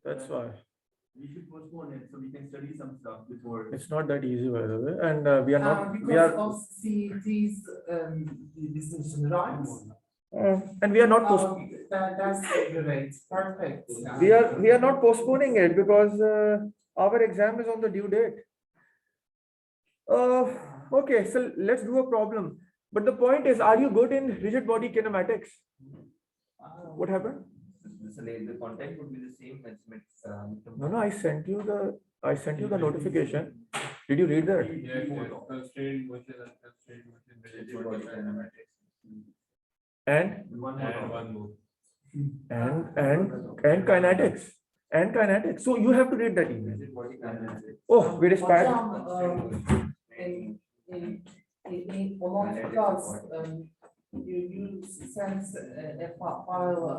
That's why. We should postpone it so we can study some stuff before. It's not that easy, by the way, and we are not. Because We are, of CET's decision, right? and we are not. That's great, perfect. We are not postponing it because our exam is on the due date. Okay, so let's do a problem. But the point is, are you good in rigid body kinematics? What happened? The content would be the same as No, I sent you the notification. Did you read that? Constrained motion and constrained motion rigid body kinematics. And one more. and kinetics. And kinetics. So you have to read that email. Rigid body kinematics. Oh, wait, it's bad. In one of the class, you sent a file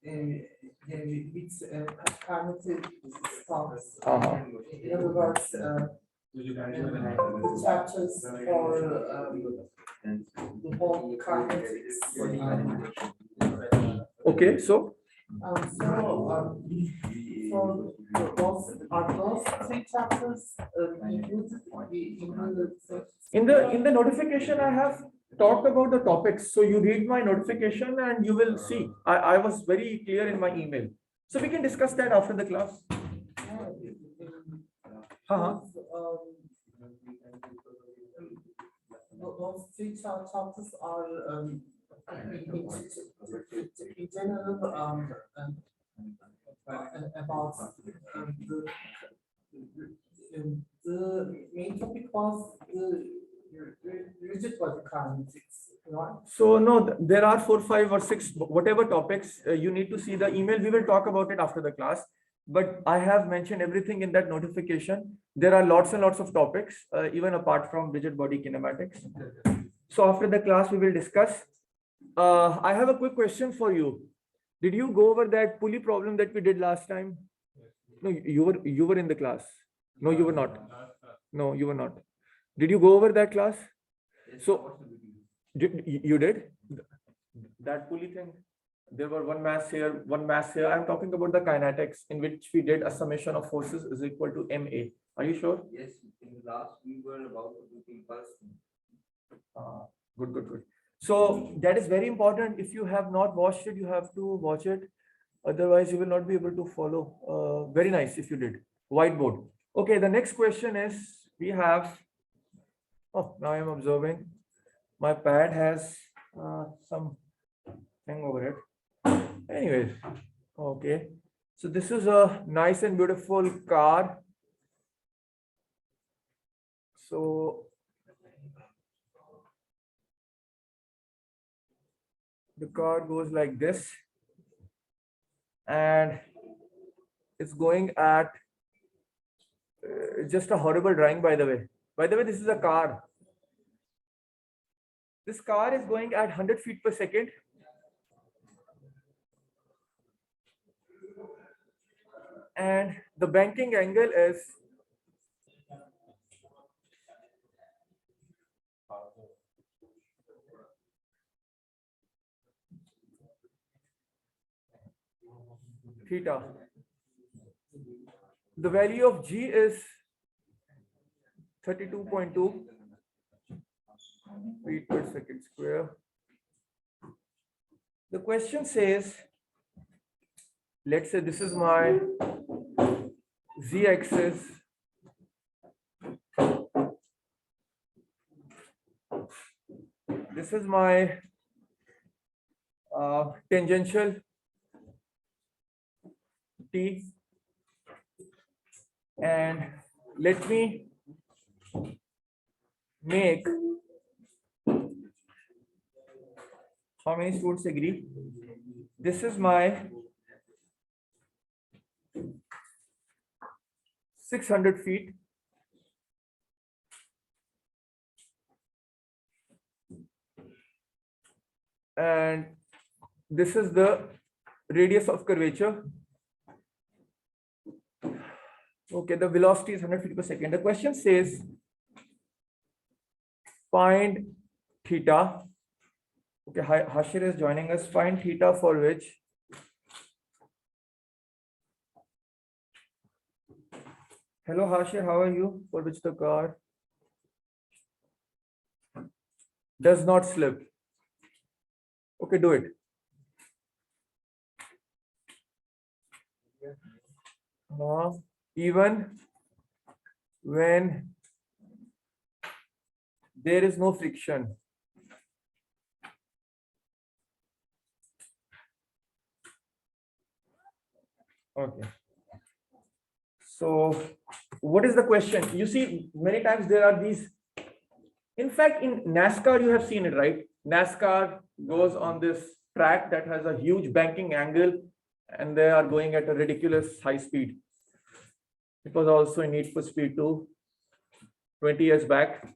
with cognitive stuff. In other words, the chapters for the whole kinetics. Okay, so So those three chapters included? in the notification, I have talked about the topics. So you read my notification and you will see. I was very clear in my email. So we can discuss that after the class. Those three chapters are in general about the main topic was the rigid body kinetics, right? So no, there are 4, 5 or 6, whatever topics you need to see the email. We will talk about it after the class. But I have mentioned everything in that notification. There are lots and lots of topics, even apart from rigid body kinematics. So after the class, we will discuss. I have a quick question for you. Did you go over that pulley problem that we did last time? No, you were in the class. No, you were not. No, you were not. Did you go over that class? So you did that pulley thing. There were one mass here, one mass here. I'm talking about the kinetics in which we did a summation of forces is equal to MA. Are you sure? Yes, in the last we were about to do impulse. Good. So that is very important. If you have not watched it, you have to watch it. Otherwise, you will not be able to follow. Very nice if you did. Whiteboard. Okay, the next question is we have. Oh, now I'm observing. My pad has some thing over it. Anyways, okay. So this is a nice and beautiful car. So the car goes like this, and it's going at just a horrible drawing, by the way. By the way, this is a car. This car is going at 100 feet per second. And the banking angle is theta. The value of G is 32.2 feet per second square. The question says, let's say this is my z-axis. This is my tangential t, and let me make, how many students agree? This is my 600 feet. And this is the radius of curvature. Okay, the velocity is 100 feet per second. The question says, find theta. Okay, Hashir is joining us. Find theta for which Hello, Hashir, how are you? For which the car does not slip. Okay, do it. Even when there is no friction. Okay. So what is the question? You see, many times there are these. In fact, in NASCAR, you have seen it, right? NASCAR goes on this track that has a huge banking angle and they are going at a ridiculous high speed. It was also in Need for Speed 2, 20 years back.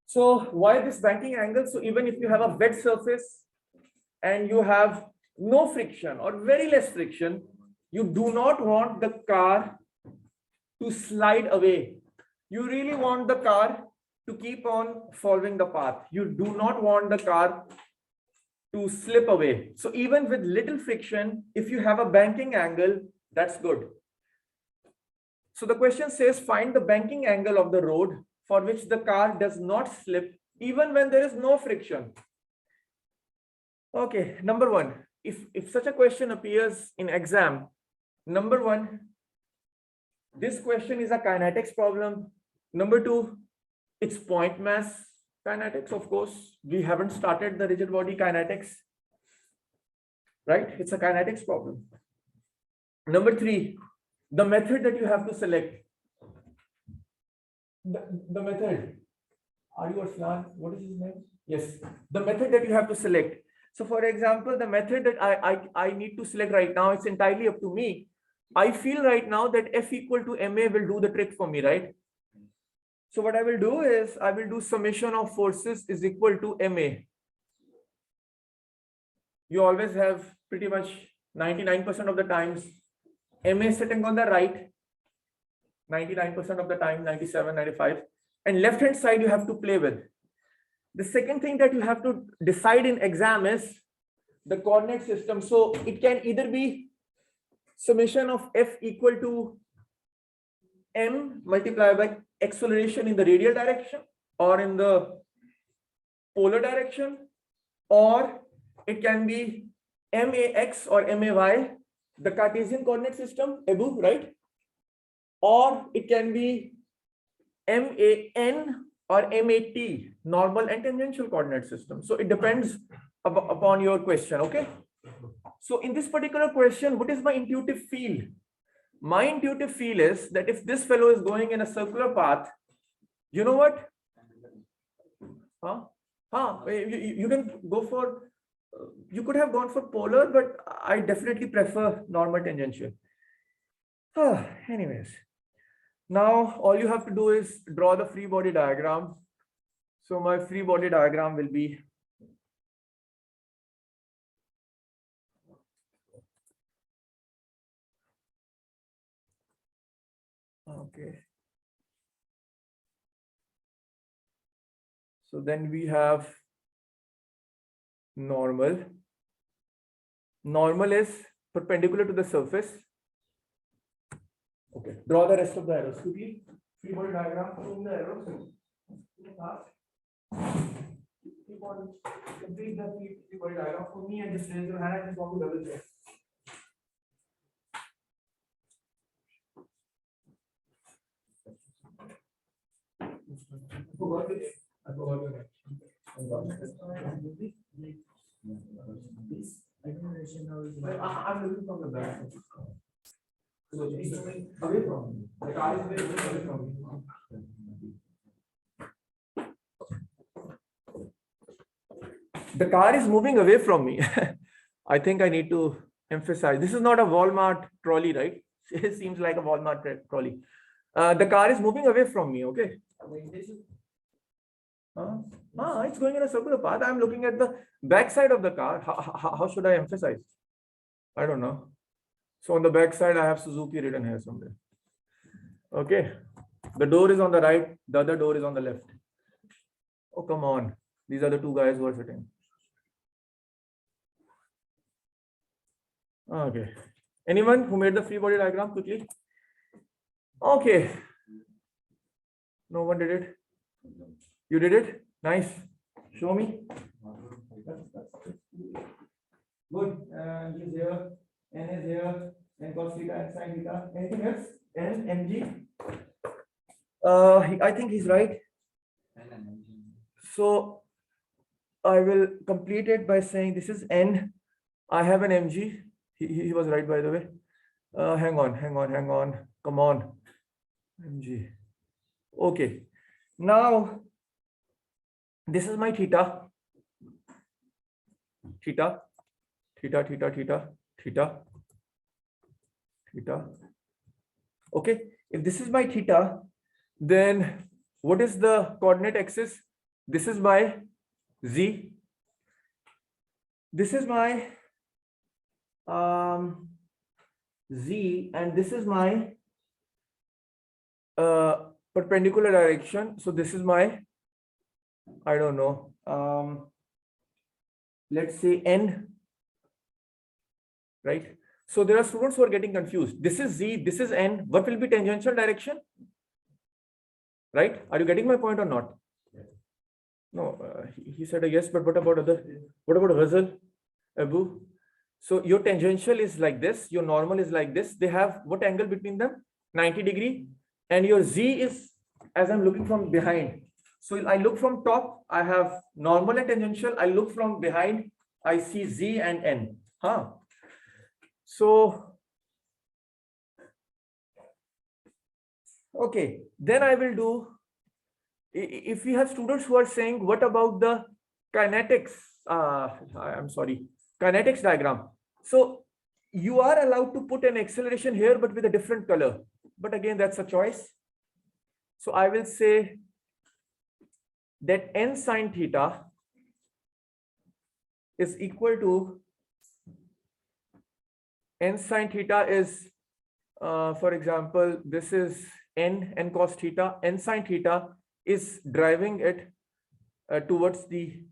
So why this banking angle? So even if you have a wet surface and you have no friction or very less friction, you do not want the car to slide away. You really want the car to keep on following the path. You do not want the car to slip away. So even with little friction, if you have a banking angle, that's good. So the question says, find the banking angle of the road for which the car does not slip even when there is no friction. Okay, number one, if such a question appears in exam, number one, this question is a kinetics problem. Number two, it's point mass kinetics. Of course, we haven't started the rigid body kinetics, right? It's a kinetics problem. Number three, the method that you have to select. The method. Are you Arslan? What is his name? Yes, the method that you have to select. So for example, the method that I need to select right now, it's entirely up to me. I feel right now that F equal to MA will do the trick for me, right? So what I will do is I will do summation of forces is equal to MA. You always have pretty much 99% of the times MA sitting on the right, 99% of the time, 97, 95, and left hand side you have to play with. The second thing that you have to decide in exam is the coordinate system. So it can either be summation of F equal to M multiplied by acceleration in the radial direction or in the polar direction, or it can be MAX or MAY, the Cartesian coordinate system, EBU, right? Or it can be MAN or MAT, normal and tangential coordinate system. So it depends upon your question, okay? So in this particular question, what is my intuitive feel? My intuitive feel is that if this fellow is going in a circular path, you know what? You can go for, you could have gone for polar, but I definitely prefer normal tangential. Anyways, now all you have to do is draw the free body diagram. So my free body diagram will be okay. So then we have normal. Normal is perpendicular to the surface. Okay, draw the rest of the arrows quickly. Free body diagram, zoom the arrows. Keep on complete the free body diagram for me and just raise your hand. I just want to double check. I forgot it. I forgot your name. I'm looking from the back. So it's moving away from me. The car is moving away from me. The car is moving away from me. I think I need to emphasize. This is not a Walmart trolley, right? It seems like a Walmart trolley. The car is moving away from me. Okay. It's going in a circular path. I'm looking at the back side of the car. How should I emphasize? I don't know. So on the back side, I have Suzuki written here somewhere. Okay. The door is on the right. The other door is on the left. Oh, come on. These are the two guys who are sitting. Okay. Anyone who made the free body diagram quickly? Okay. No one did it. You did it? Nice. Show me. Good. And is here. N is here. N cos theta and sin theta. Anything else? N, mg. I think he's right. So I will complete it by saying this is N. I have an mg. He was right, by the way. Hang on. Come on. mg. Okay. Now, this is my theta. Theta. Okay. If this is my theta, then what is the coordinate axis? This is my z. This is my z, and this is my perpendicular direction. So this is my, I don't know, let's say n, right? So there are students who are getting confused. This is z, this is n. What will be tangential direction? Right? Are you getting my point or not? No, he said a yes, but what about Ghazal, Abu? So your tangential is like this, your normal is like this. They have what angle between them? 90 degree. And your z is, as I'm looking from behind. So I look from top, I have normal and tangential. I look from behind, I see z and n. So, okay, then I will do, if we have students who are saying, what about the kinetics? Kinetics diagram. So you are allowed to put an acceleration here, but with a different color. But again, that's a choice. So I will say that n sine theta is equal to, n sine theta is, for example, this is n cos theta. N sine theta is driving it towards the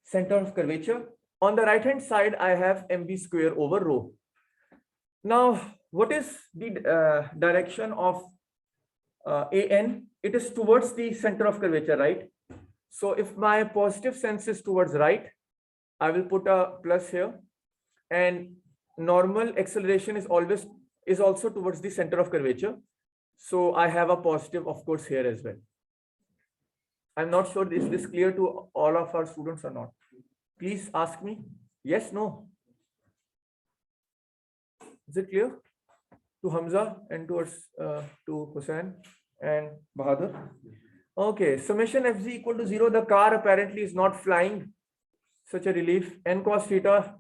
center of curvature. On the right hand side, I have mv square over rho. Now, what is the direction of an? It is towards the center of curvature, right? So if my positive sense is towards right, I will put a plus here, and normal acceleration is also towards the center of curvature. So I have a positive, of course, here as well. I'm not sure is this clear to all of our students or not. Please ask me. Yes, no. Is it clear to Hamza and to Hussain and Bahadur? Okay, summation fz equal to 0. The car apparently is not flying. Such a relief. N cos theta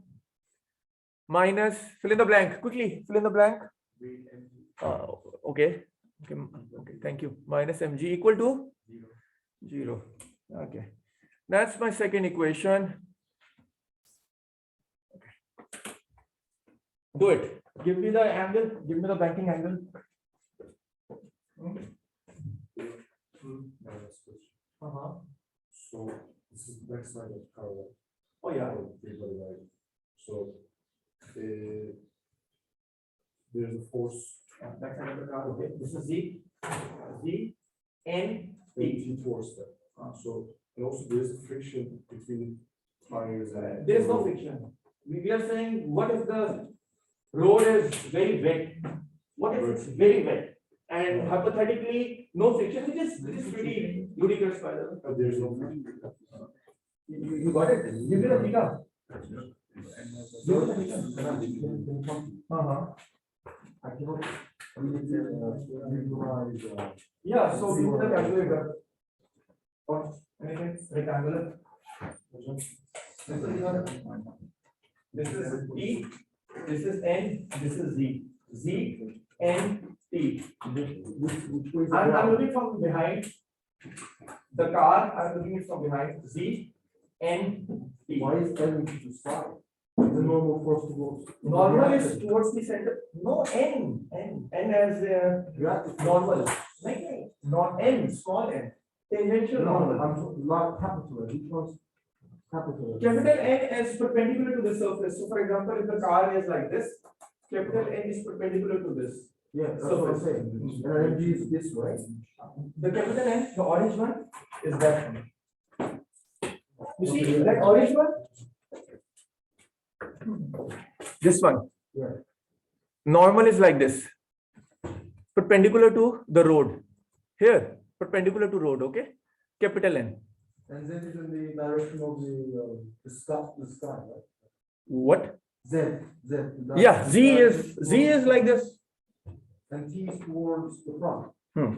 minus, fill in the blank quickly, fill in the blank. Okay, thank you. Minus mg equal to 0. Okay, that's my second equation. Do it. Give me the angle, give me the banking angle. So this is the back side of the car. Oh yeah. So there's a force. Back side of the car. Okay. This is Z N T. T force there. So and also there's a friction between tires and. There is no friction. We are saying, what if the road is very wet? What if it's very wet? And hypothetically, no friction, which is pretty ludicrous, by the way. There's no friction. You got it? Give me the theta. Yeah, so give me the calculator. Or anything rectangular. This is E, this is N, this is Z. Z, N, T. I'm looking from behind. The car, I'm looking it from behind. Z, N, T. Why is N to start? The normal force to go. Normal is towards the center. No, N as normal. Like, not N, small n. Tangential normal. I'm not capital. Which one's capital? Capital N is perpendicular to the surface. So for example, if the car is like this, capital N is perpendicular to this. Yeah, that's So- what I'm saying. Energy is this, right? The capital N, the orange one, is that one. You see, Okay. that orange one? This one. Yeah. Normal is like this. Perpendicular to the road. Here, perpendicular to road, okay? Capital N. And Z is in the direction of the sky, right? What? Z. Yeah, Z is like this. And T is towards the front. Hmm.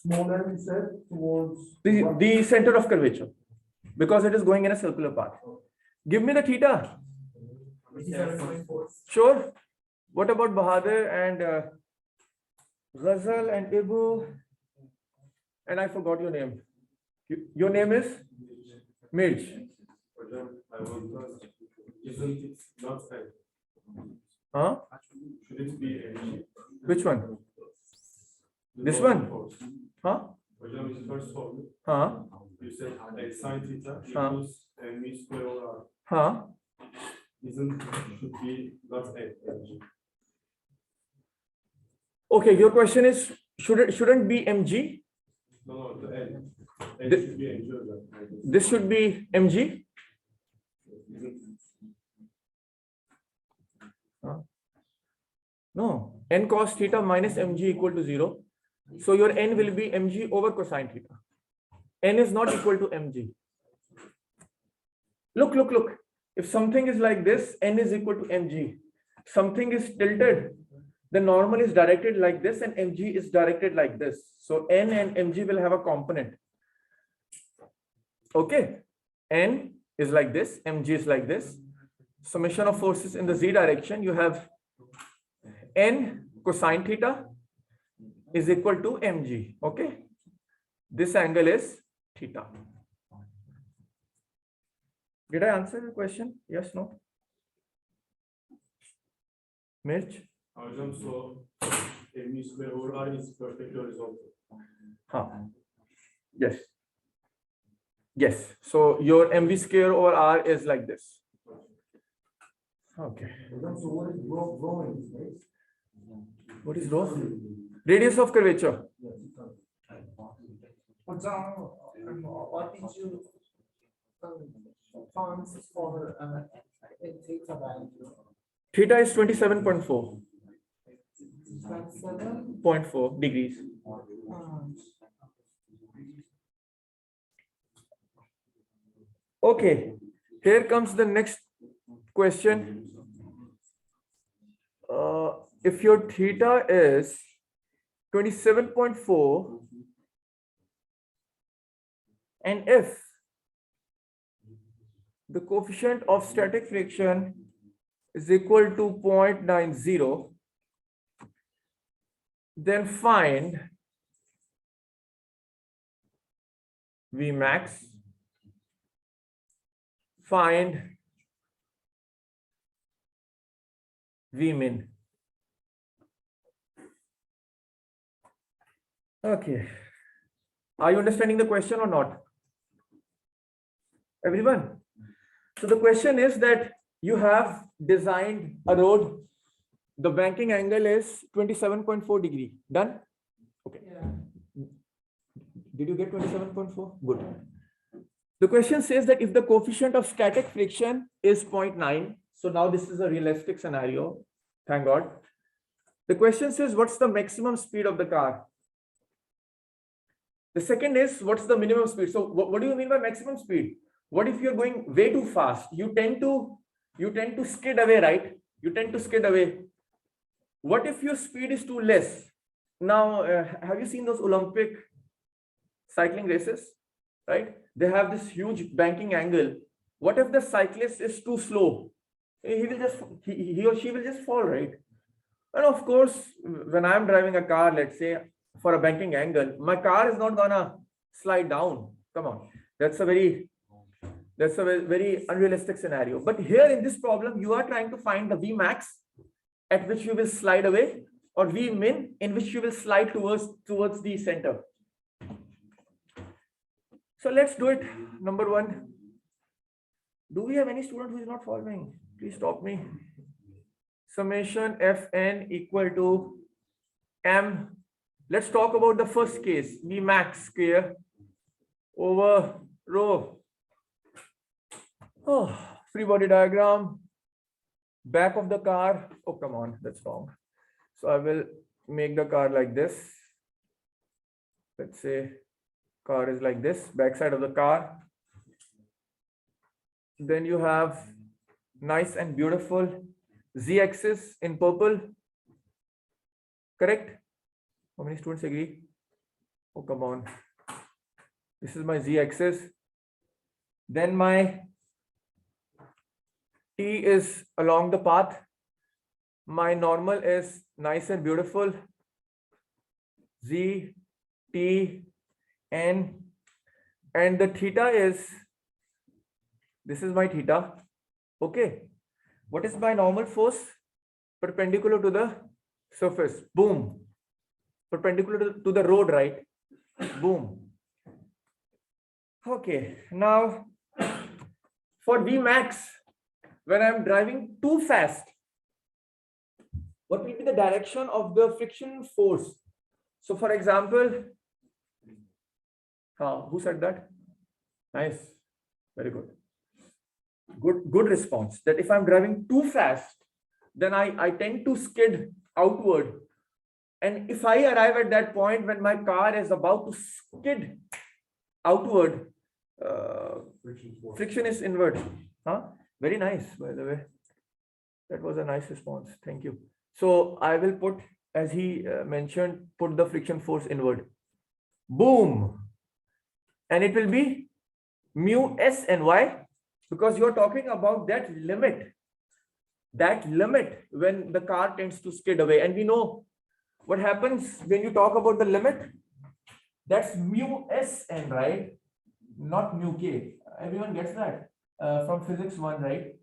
Small m is said towards. The center of curvature, because it is going in a circular path. Give me the theta. 87.4. Sure. What about Bahadur and Ghazal and Ibu? And I forgot your name. Your name is Mirch. I want isn't it not fair? Huh? Should it be energy? Which one? The This normal one? force. Huh? Hocam, it's first one. Huh? You said a sine theta equals m square over r. Huh? Isn't should be not a energy? Okay, your question is, shouldn't be mg? No, the n. N The- should be energy. This should be mg? No, n cos theta minus mg equal to 0. So your n will be mg over cosine theta. N is not equal to mg. Look. If something is like this, n is equal to mg. Something is tilted, the normal is directed like this and mg is directed like this. So n and mg will have a component. Okay, n is like this, mg is like this. Summation of forces in the z direction, you have n cosine theta is equal to mg. Okay, this angle is theta. Did I answer your question? Yes, no? Mirch? Hocam, so m square over r is perfectly horizontal. Huh. Yes. Yes. So your mv square over r is like this. Okay. So what is rho in space? What is rho? Radius of curvature. What did you found for theta value? Theta is 27.4 27. degrees. Okay. Here comes the next question. If your theta is 27.4 and if the coefficient of static friction is equal to 0.90, then find V max, find V min. Okay. Are you understanding the question or not? Everyone? So the question is that you have designed a road. The banking angle is 27.4 degree. Done? Okay. Did you get 27.4? Good. The question says that if the coefficient of static friction is 0.9, so now this is a realistic scenario. Thank God. The question says, what's the maximum speed of the car? The second is, what's the minimum speed? So what do you mean by maximum speed? What if you're going way too fast? You tend to skid away, right? You tend to skid away. What if your speed is too less? Now, have you seen those Olympic cycling races, right? They have this huge banking angle. What if the cyclist is too slow? He or she will just fall, right? And of course, when I'm driving a car, let's say for a banking angle, my car is not gonna slide down. Come on, that's a very unrealistic scenario. But here in this problem, you are trying to find the V max at which you will slide away, or V min in which you will slide towards the center. So let's do it. Number one. Do we have any student who is not following? Please stop me. Summation Fn equal to M. Let's talk about the first case, V max square over rho. Oh, free body diagram, back of the car. Oh, come on, that's wrong. So I will make the car like this. Let's say car is like this, back side of the car. Then you have nice and beautiful z-axis in purple. Correct? How many students agree? Oh, come on. This is my z-axis. Then my T is along the path. My normal is nice and beautiful. Z, T, N. And the theta is, this is my theta. Okay. What is my normal force? Perpendicular to the surface. Boom. Perpendicular to the road, right? Boom. Okay. Now, for V max, when I'm driving too fast, what will be the direction of the friction force? So, for example, who said that? Nice. Very good. Good response. That if I'm driving too fast, then I tend to skid outward. And if I arrive at that point when my car is about to skid outward, friction is inward. Very nice, by the way. That was a nice response. Thank you. So I will put, as he mentioned, put the friction force inward. Boom. And it will be mu S and Y, because you're talking about that limit when the car tends to skid away. And we know what happens when you talk about the limit. That's mu Sn, right? Not mu K. Everyone gets that from physics 1, right?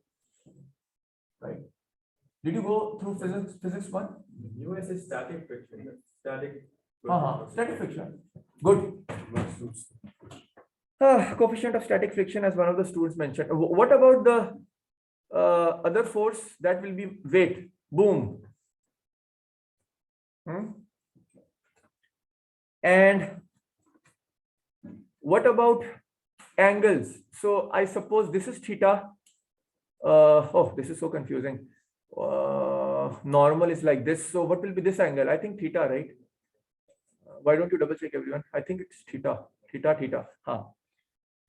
Right. Did you go through physics 1? US is static friction. Static. Static friction. Good. Coefficient of static friction, as one of the students mentioned. What about the other force? That will be weight. Boom. And what about angles? So I suppose this is theta. Oh, this is so confusing. Normal is like this. So what will be this angle? I think theta, right? Why don't you double check, everyone? I think it's theta. Theta.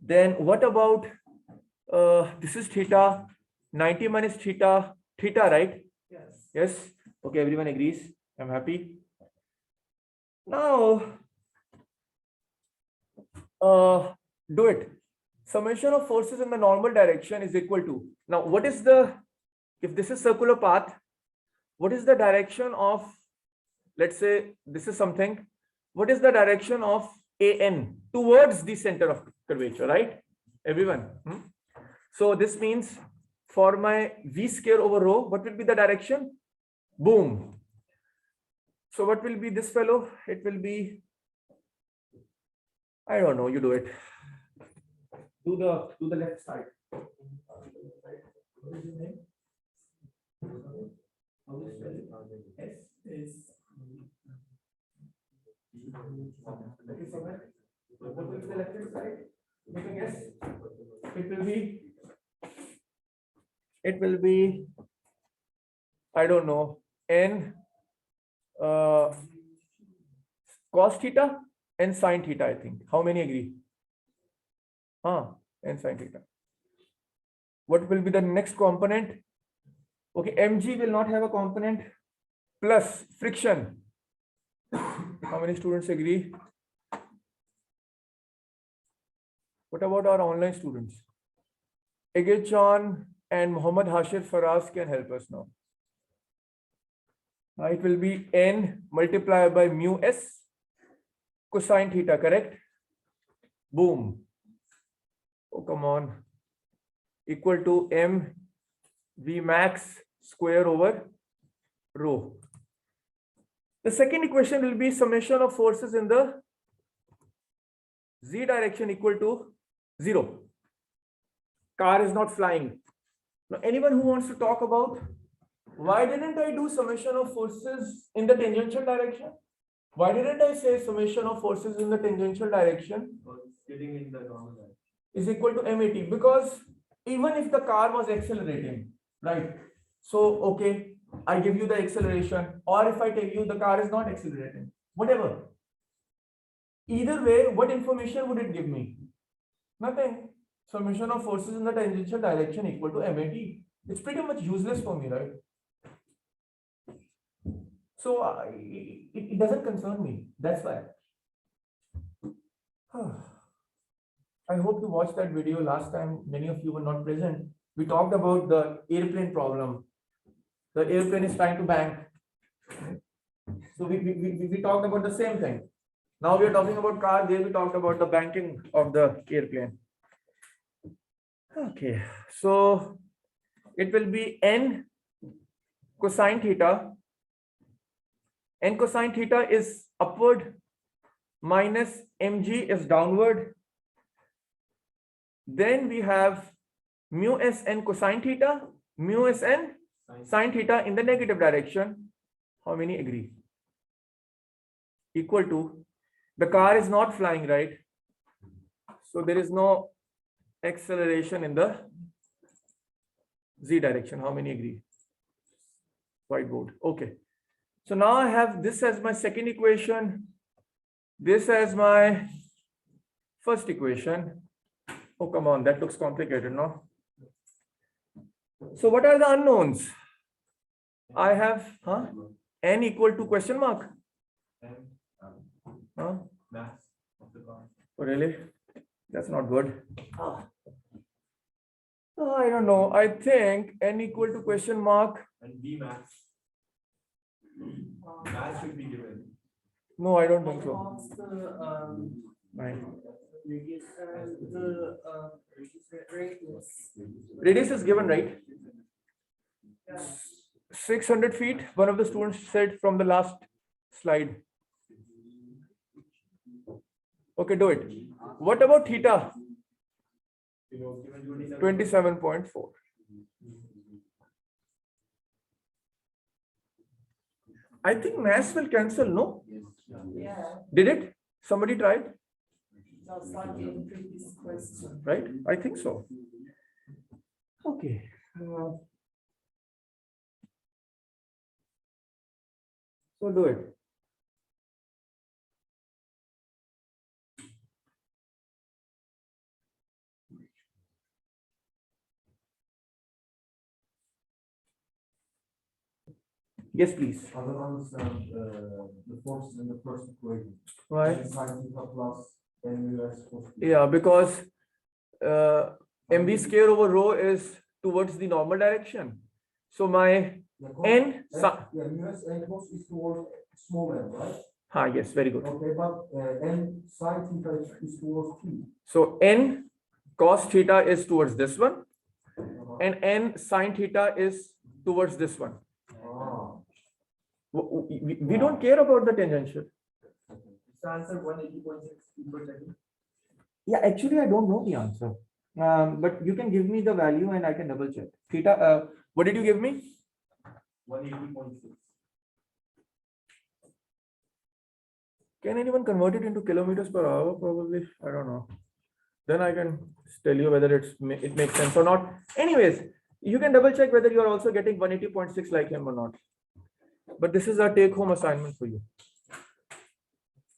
Then what about this is theta, 90 minus theta, right? Yes. Okay, everyone agrees. I'm happy. Now, do it. Summation of forces in the normal direction is equal to. Now, what is the, if this is circular path, what is the direction of, let's say this is something, what is the direction of AN towards the center of curvature, right? Everyone. So this means for my V square over rho, what will be the direction? Boom. So what will be this fellow? It will be, I don't know, you do it. Do the left side. What is your name? How is it? S is. What will be the left hand side? Make a guess. It will be, I don't know, N cos theta and sin theta, I think. How many agree? And sin theta. What will be the next component? Okay, mg will not have a component, plus friction. How many students agree? What about our online students? Egechan and Muhammad Hashir Faraz can help us now. It will be n multiplied by mu s cosine theta, correct? Boom. Oh, come on. Equal to m v max square over rho. The second equation will be summation of forces in the z direction equal to 0. Car is not flying. Now, anyone who wants to talk about Why didn't I do summation of forces in the tangential direction? Why didn't I say summation of forces in the tangential direction Because it's getting in the normal line. is equal to MAT? Because even if the car was accelerating, right? So, okay, I give you the acceleration, or if I tell you the car is not accelerating, whatever. Either way, what information would it give me? Nothing. Summation of forces in the tangential direction equal to MAT. It's pretty much useless for me, right? So it doesn't concern me. That's why. I hope you watched that video last time. Many of you were not present. We talked about the airplane problem. The airplane is trying to bank. So we talked about the same thing. Now we are talking about car. There we talked about the banking of the airplane. Okay, so it will be n cosine theta. N cosine theta is upward minus mg is downward. Then we have mu sn cosine theta, mu sn sine theta in the negative direction. How many agree? Equal to, the car is not flying, right? So there is no acceleration in the z direction. How many agree? Whiteboard. Okay. So now I have this as my second equation, this as my first equation. Oh, come on, that looks complicated, no? So what are the unknowns? I have n equal to question mark. And mass of the car. Oh, really? That's not good. I don't know. I think n equal to question mark. And V max. Mass should be given. No, I don't think so. What's the Right. radius and the radius? Radius is given, right? 600 feet. One of the students said from the last slide. Okay, do it. What about theta? 27.4. I think mass will cancel, no? Yeah, Did it? Somebody tried? just like in previous question. Right? I think so. Okay. So do it. Yes, please. I don't understand the forces in the first equation. Why? Sin theta plus MUS cos theta. Yeah, because mv square over rho is towards the normal direction. So my Yeah, cos- n, Yeah, MUS and cos is towards small m, right? yes, very good. Okay, but n sin theta is towards t. So n cos theta is towards this one, and n sin theta is towards this one. Ah. We don't care about the tangential. So answer 180.6 feet per second. Yeah, actually, I don't know the answer. But you can give me the value and I can double check. Theta, what did you give me? 180.6. Can anyone convert it into kilometers per hour? Probably, I don't know. Then I can tell you whether it makes sense or not. Anyways, you can double check whether you are also getting 180.6 like him or not. But this is a take home assignment for you.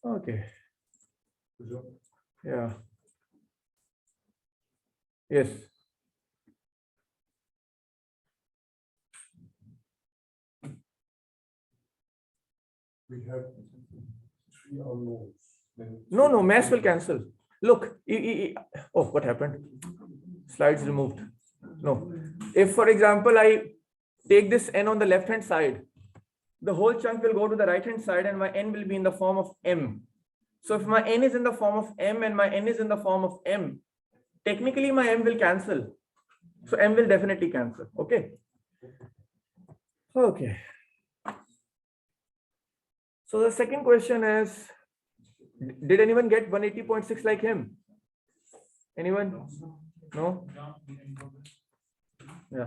Okay. Yeah. Yes. We have three unknowns. No, mass will cancel. Look, oh, what happened? Slides removed. No. If, for example, I take this n on the left hand side, the whole chunk will go to the right hand side and my n will be in the form of m. So if my n is in the form of m and my n is in the form of m, technically my m will cancel. So m will definitely cancel. Okay. Okay. So the second question is, did anyone get 180.6 like him? Anyone? No? Yeah.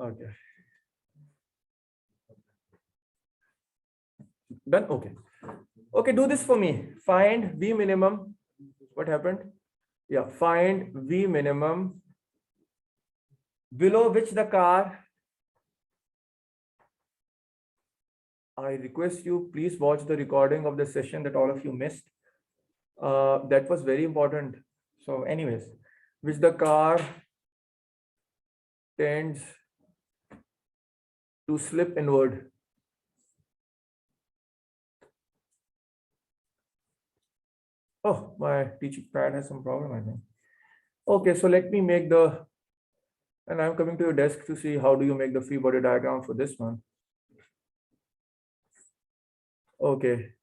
Okay. Done? Okay. Okay, do this for me. Find V minimum. What happened? Yeah, find V minimum below which the car. I request you, please watch the recording of the session that all of you missed. That was very important. So anyways, which the car tends to slip inward. Oh, my teaching pad has some problem, I think. Okay, so let me make the, and I'm coming to your desk to see how do you make the free body diagram for this one. Okay,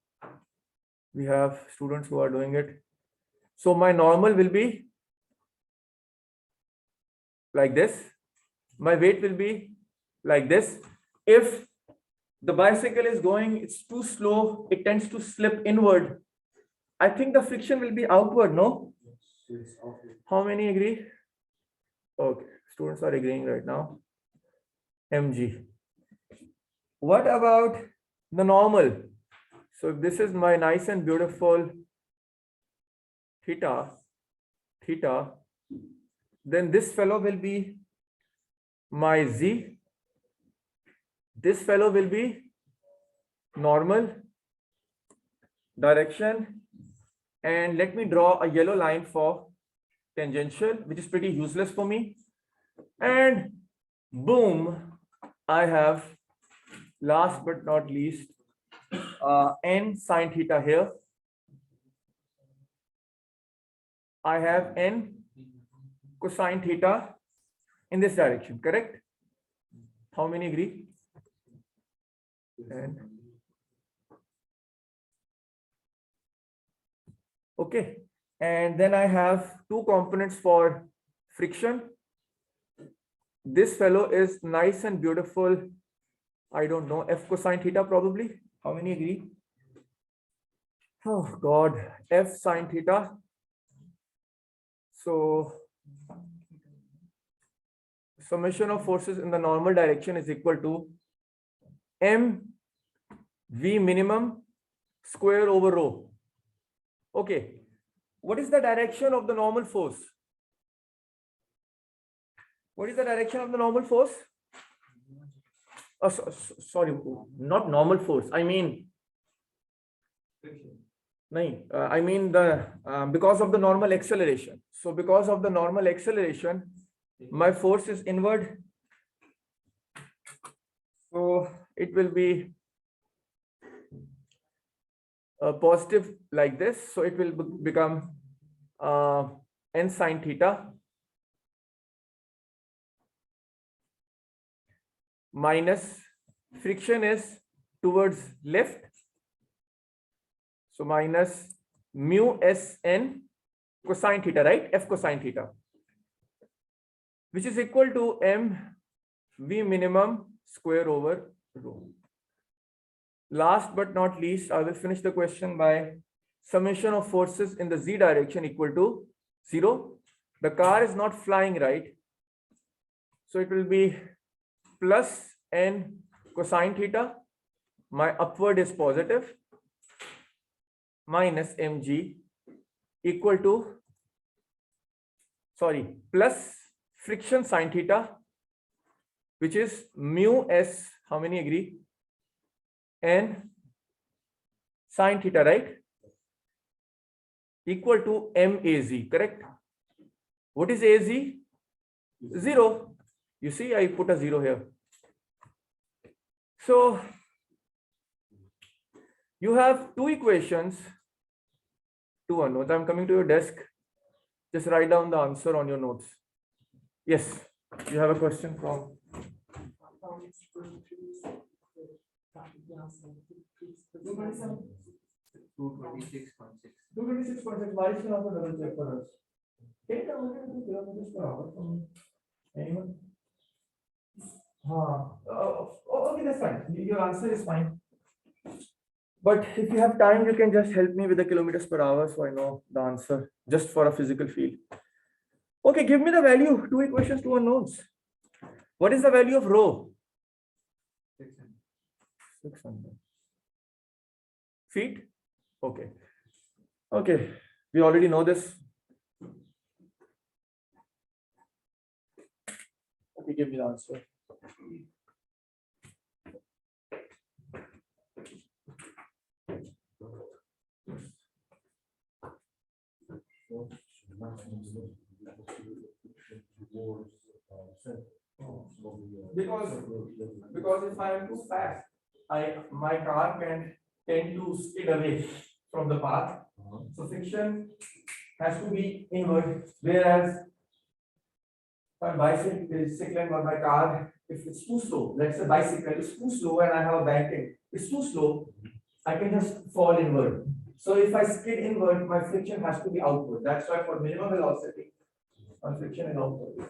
we have students who are doing it. So my normal will be like this. My weight will be like this. If the bicycle is going, it's too slow, it tends to slip inward. I think the friction will be outward, no? Yes, okay. How many agree? Okay, students are agreeing right now. mg. What about the normal? So if this is my nice and beautiful theta, then this fellow will be my z. This fellow will be normal direction. And let me draw a yellow line for tangential, which is pretty useless for me. And boom, I have, last but not least, n sine theta here. I have n cosine theta in this direction, correct? How many agree? And okay, and then I have two components for friction. This fellow is nice and beautiful. I don't know, f cosine theta probably. How many agree? Oh God, f sine theta. So summation of forces in the normal direction is equal to m v minimum square over rho. Okay, what is the direction of the normal force? What is the direction of the normal force? Sorry, not normal force. I mean, I mean the because of the normal acceleration. So because of the normal acceleration, my force is inward. So it will be positive like this. So it will become n sine theta minus friction is towards left. So minus mu Sn cosine theta, right? F cosine theta, which is equal to m v minimum square over rho. Last but not least, I will finish the question by summation of forces in the z direction equal to 0. The car is not flying, right? So it will be plus n cosine theta. My upward is positive, minus mg equal to, sorry, plus friction sine theta, which is mu s, how many agree? N sine theta, right? Equal to MAZ, correct? What is AZ? 0. You see, I put a 0 here. So you have two equations, two unknowns. I'm coming to your desk. Just write down the answer on your notes. Yes, you have a question from? 226.6. 226.6. Marish can also double check for us. Take 102 kilometers per hour from anyone? Okay, that's fine. Your answer is fine. But if you have time, you can just help me with the kilometers per hour so I know the answer just for a physical field. Okay, give me the value. Two equations, two unknowns. What is the value of rho? 600 feet. Okay. Okay. We already know this. Okay, give me the answer. Because if I am too fast, my car can tend to skid away from the path. So friction has to be inward, whereas my bicycle or my car, if it's too slow, let's say bicycle is too slow and I have a banking, it's too slow, I can just fall inward. So if I skid inward, my friction has to be outward. That's why for minimum velocity, my friction is outward.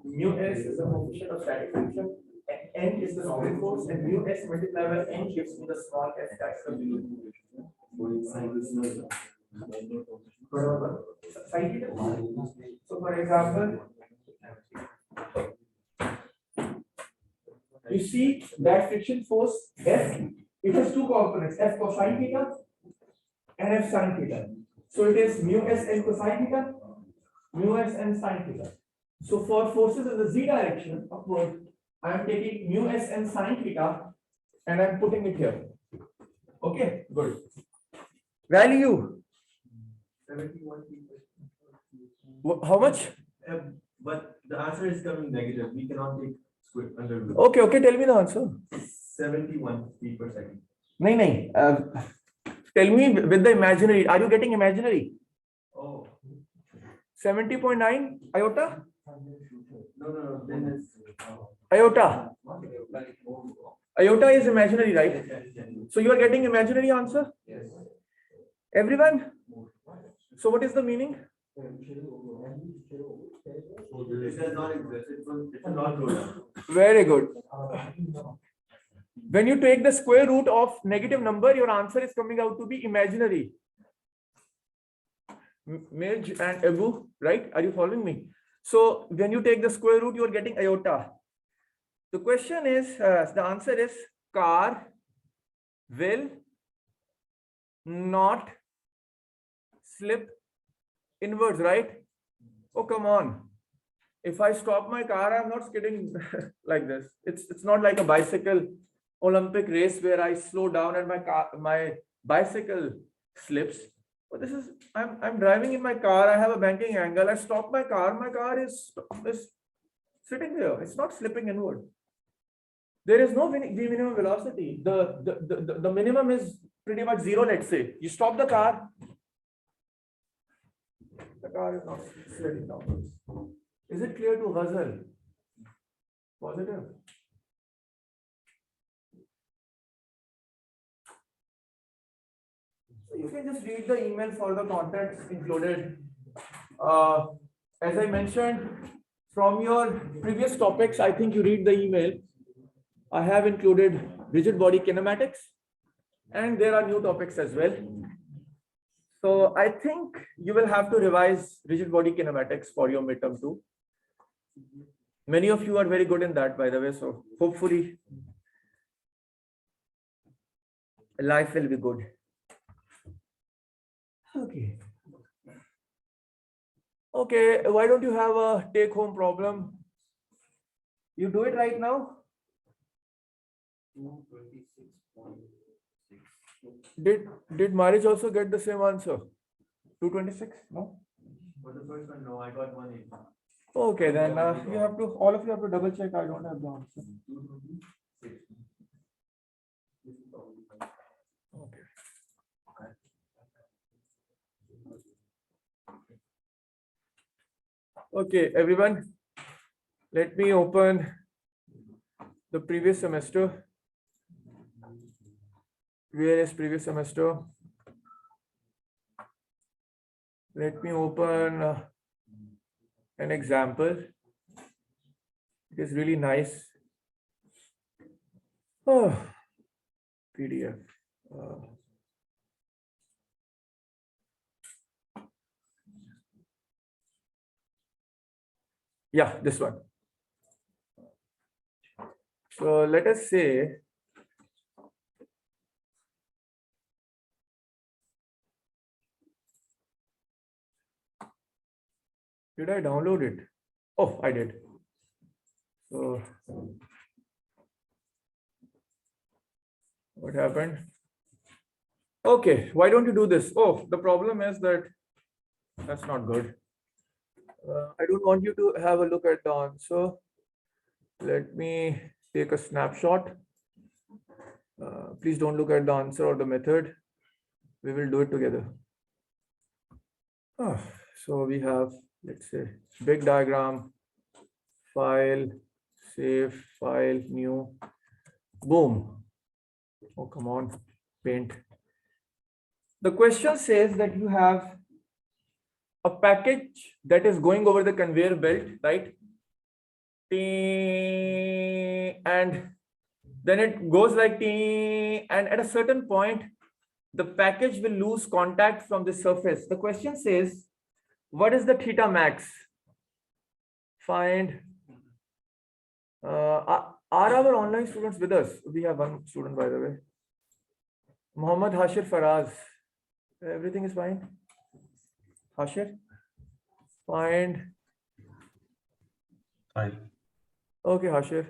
Mu s is the coefficient of static friction, and n is the solid force, and mu s multiplied by n gives me the small s, that's the mu. Sin theta. So for example, you see that friction force F, it has two components, F cosine theta and F sin theta. So it is mu s n cosine theta, mu s n sin theta. So for forces in the z direction upward, I am taking mu s n sin theta and I am putting it here. Okay, good. Value. 71 How much? But the answer is coming negative. We cannot take square under root. Okay, okay, tell me the answer. 71 feet per second. Nahi. Tell me with the imaginary. Are you getting imaginary? Oh, 70.9 iota? no. Then it's Iota. Iota is imaginary, right? yes. So you are getting imaginary answer? Yes. Everyone? So what is the meaning? It does not exist. It will not go down. Very good. When you take the square root of negative number, your answer is coming out to be imaginary. Mirj and Abu, right? Are you following me? So when you take the square root, you are getting iota. The question is, the answer is car will not slip inwards, right? Oh, come on. If I stop my car, I'm not skidding like this. It's not like a bicycle Olympic race where I slow down and my bicycle slips. But this is I'm driving in my car. I have a banking angle. I stop my car is sitting there. It's not slipping inward. There is no minimum velocity. The minimum is pretty much zero. Let's say you stop the car is not sliding downwards. Is it clear to Ghazal? Positive. So you can just read the email for the context included. As I mentioned, from your previous topics, I think you read the email. I have included rigid body kinematics, and there are new topics as well. So I think you will have to revise rigid body kinematics for your midterm too. Many of you are very good in that, by the way. So hopefully life will be good. Okay. Okay, why don't you have a take home problem? You do it right now? 226.6. Did Marriage also get the same answer? 226? No? For the first one, no, I got 180. Okay, then you have to, all of you have to double check. I don't have the answer. 226. This is probably fine. Okay. Okay, everyone, let me open the previous semester. Where is previous semester? Let me open an example. It is really nice. Oh, PDF. Yeah, this one. So let us say did I download it? Oh, I did. So what happened? Okay, why don't you do this? Oh, the problem is that that's not good. I don't want you to have a look at the answer. Let me take a snapshot. Please don't look at the answer or the method. We will do it together. So we have, let's say, big diagram, file, save, file, new, boom. Oh, come on, paint. The question says that you have a package that is going over the conveyor belt, right? And then it goes like, and at a certain point, the package will lose contact from the surface. The question says, what is the theta max? Find. Are our online students with us? We have one student, by the way. Muhammad Hashir Faraz. Everything is fine. Hashir, find. Hi. Okay, Hashir.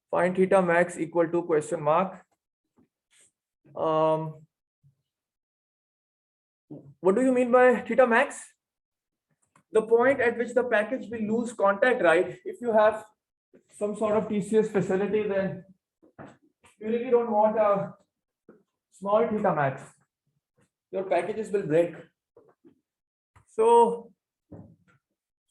Find theta max equal to question mark. What do you mean by theta max? The point at which the package will lose contact, right? If you have some sort of TCS facility, then you really don't want a small theta max. Your packages will break. So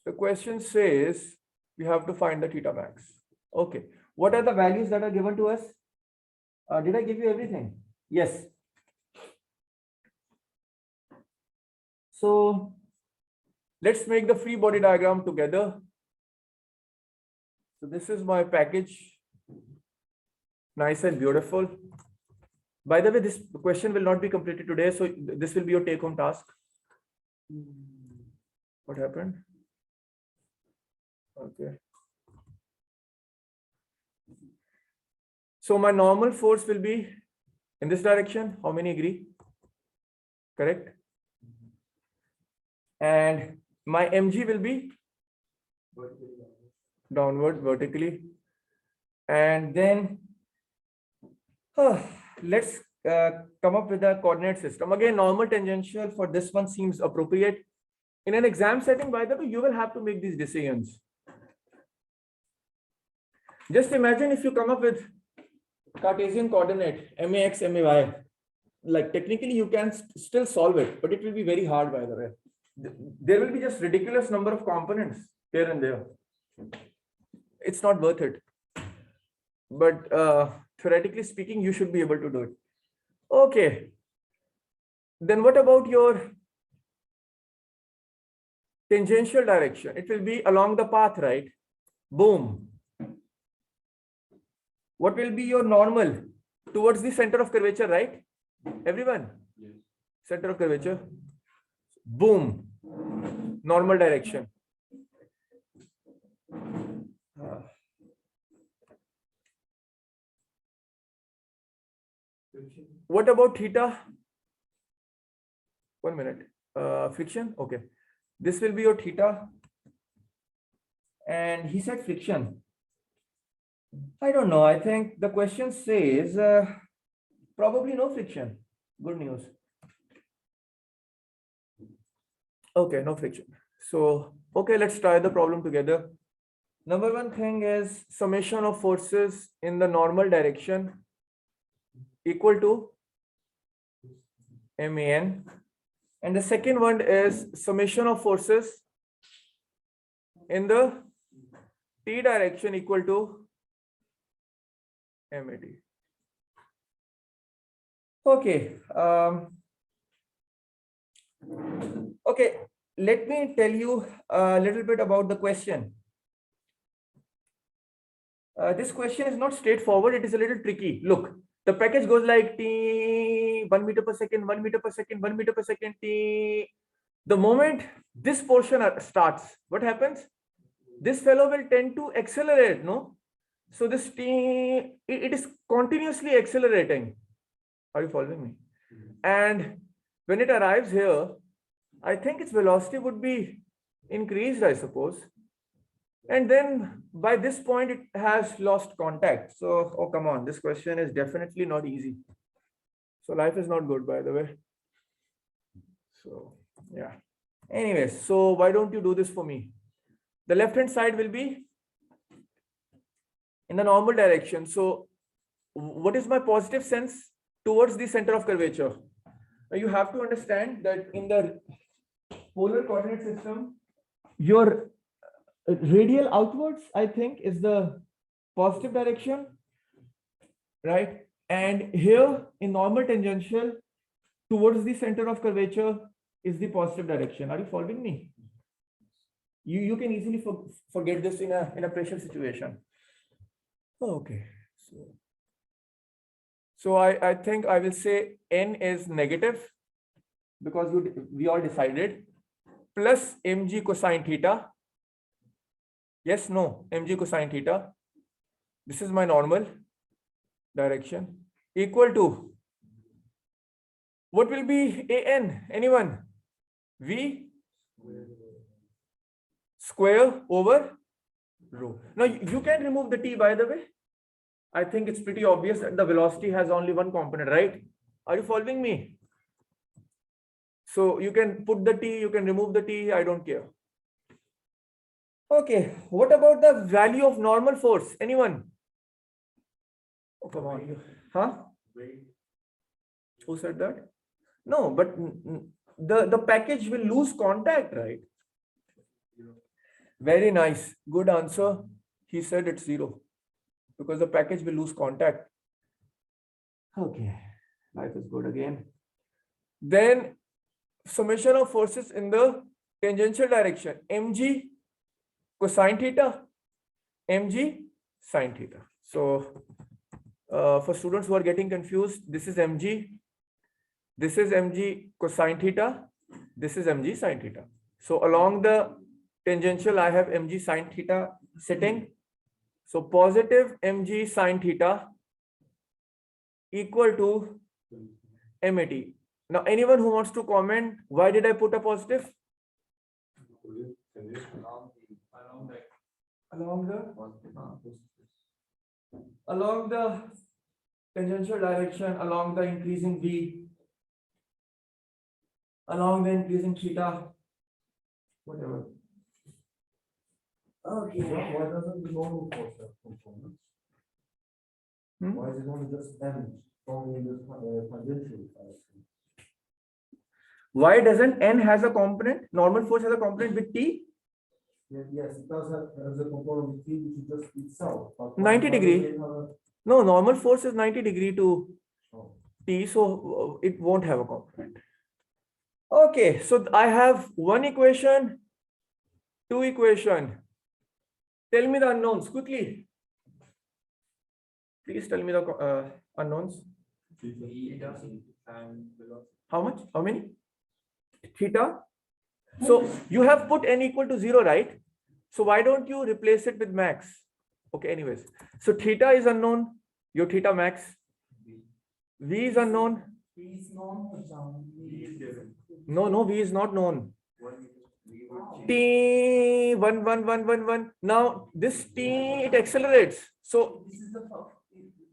the question says we have to find the theta max. Okay. What are the values that are given to us? Did I give you everything? Yes. So let's make the free body diagram together. So this is my package. Nice and beautiful. By the way, this question will not be completed today. So this will be your take home task. What happened? Okay. So my normal force will be in this direction. How many agree? Correct. And my mg will be downward vertically. And then let's come up with a coordinate system. Again, normal tangential for this one seems appropriate. In an exam setting, by the way, you will have to make these decisions. Just imagine if you come up with Cartesian coordinate, max, may. Like technically you can still solve it, but it will be very hard, by the way. There will be just ridiculous number of components here and there. It's not worth it. But theoretically speaking, you should be able to do it. Okay. Then what about your tangential direction? It will be along the path, right? Boom. What will be your normal? Towards the center of curvature, right? Everyone? Yes. Center of curvature. Boom. Normal direction. What about theta? 1 minute. Friction. Okay. This will be your theta. And he said friction. I don't know. I think the question says probably no friction. Good news. Okay, no friction. So, okay, let's try the problem together. Number one thing is summation of forces in the normal direction equal to MAN. And the second one is summation of forces in the T direction equal to MAT. Okay. Okay, let me tell you a little bit about the question. This question is not straightforward. It is a little tricky. Look, the package goes like T 1 meter per second, 1 meter per second, 1 meter per second, T. The moment this portion starts, what happens? this fellow will tend to accelerate, no? So this t, it is continuously accelerating. Are you following me? And when it arrives here, I think its velocity would be increased, I suppose. And then by this point, it has lost contact. So, oh, come on, this question is definitely not easy. So life is not good, by the way. So, yeah. Anyways, so why don't you do this for me? The left-hand side will be in the normal direction. So what is my positive sense towards the center of curvature? Now you have to understand that in the polar coordinate system, your radial outwards, I think, is the positive direction, right? And here in normal tangential, towards the center of curvature is the positive direction. Are you following me? You can easily forget this in a pressure situation. Okay. So I think I will say n is negative because we all decided, plus mg cosine theta. Yes, no, mg cosine theta. This is my normal direction, equal to, what will be an? Anyone? V square over rho. Now you can remove the t, by the way. I think it's pretty obvious that the velocity has only one component, right? Are you following me? So you can put the t, you can remove the t, I don't care. Okay, what about the value of normal force? Anyone? Oh, come on. Huh? Who said that? No, but the package will lose contact, right? Very nice. Good answer. He said it's 0 because the package will lose contact. Okay, life is good again. Then summation of forces in the tangential direction, mg cosine theta, mg sine theta. So for students who are getting confused, this is mg cosine theta, this is mg sine theta. So along the tangential, I have mg sine theta sitting. So positive mg sine theta equal to mat. Now, anyone who wants to comment, why did I put a positive? Along the tangential direction, along the increasing v, along the increasing theta, whatever. Okay. Why doesn't the normal force have components? Hmm? Why is it only just n, only in the tangential direction? Why doesn't n has a component? Normal force has a component with t. Yes, it does have as a component with t, which is just itself. But 90 why degree. does it have a- No, normal force is 90 degree to Oh. t, so it won't have a component. Okay, so I have one equation, two equation. Tell me the unknowns quickly. Please tell me the unknowns. How much? How many? Theta. So you have put n equal to 0, right? So why don't you replace it with max? Okay, anyways. So theta is unknown, your theta max. V is unknown. He's known, John. No, V is not known. T 1 1 1 1 1. Now this T, it accelerates. So This is the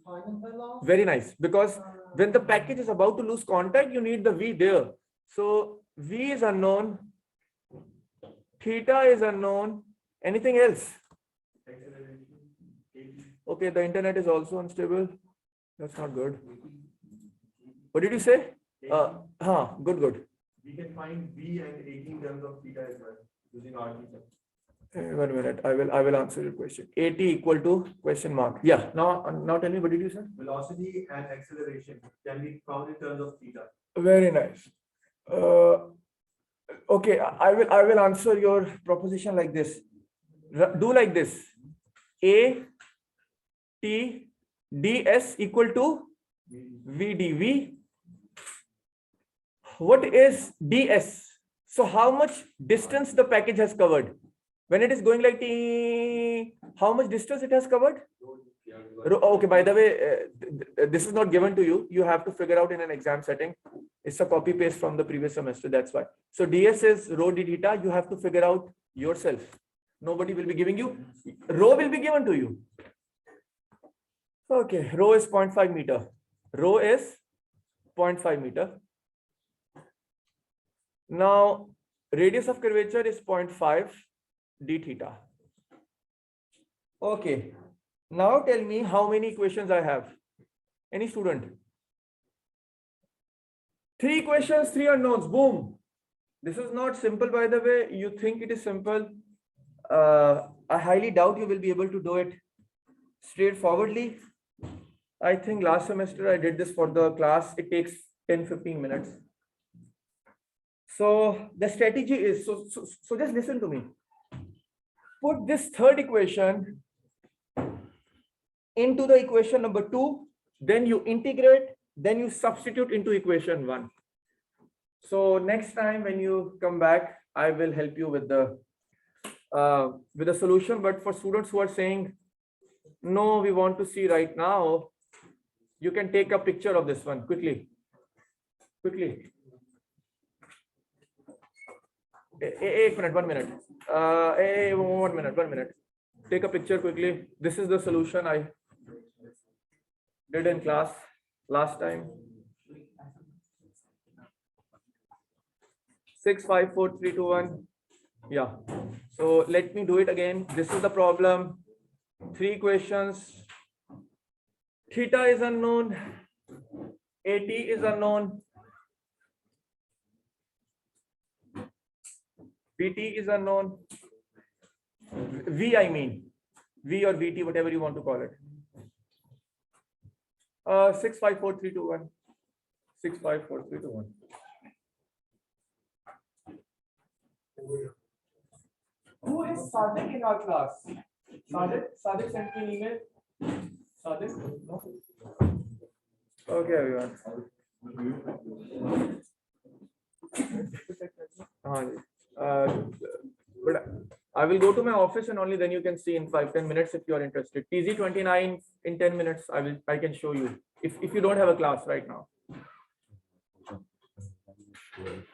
final velocity. very nice, because when the package is about to lose contact, you need the V there. So V is unknown, theta is unknown. Anything else? Okay, the internet is also unstable. That's not good. What did you say? Good. We can find V and 18 terms of theta as well using R theta. 1 minute. I will answer your question. 80 equal to question mark. Yeah. Now tell me, what did you say? Velocity and acceleration can be found in terms of theta. Very nice. Okay, I will answer your proposition like this. Do like this. A T ds equal to V dv. What is ds? So how much distance the package has covered? When it is going like t, how much distance it has covered? Okay, by the way, this is not given to you. You have to figure out in an exam setting. It's a copy paste from the previous semester. That's why. So ds is rho d theta. You have to figure out yourself. Nobody will be giving you. Rho will be given to you. Okay, rho is 0.5 meter. Rho is 0.5 meter. Now, radius of curvature is 0.5 d theta. Okay. Now tell me how many equations I have. Any student? 3 equations, 3 unknowns. Boom. This is not simple, by the way. You think it is simple. I highly doubt you will be able to do it straightforwardly. I think last semester I did this for the class. It takes 10-15 minutes. So the strategy is, so just listen to me. Put this third equation into the equation number 2, then you integrate, then you substitute into equation 1. So next time when you come back, I will help you with the solution. But for students who are saying, no, we want to see right now, you can take a picture of this one quickly. Quickly. 1 minute. 1 minute. Take a picture quickly. This is the solution I did in class last time. 6, 5, 4, 3, 2, 1. Yeah. So let me do it again. This is the problem. 3 equations. Theta is unknown. AT is unknown. VT is unknown. V, I mean. V or VT, whatever you want to call it. 6, 5, 4, 3, 2, 1. 6, 5, 4, 3, 2, 1. Who is Sadik in our class? Sadik sent me an email. Sadik? No? Okay, everyone. But I will go to my office and only then you can see in 5-10 minutes if you are interested. TZ29 in 10 minutes. I can show you if you don't have a class right now.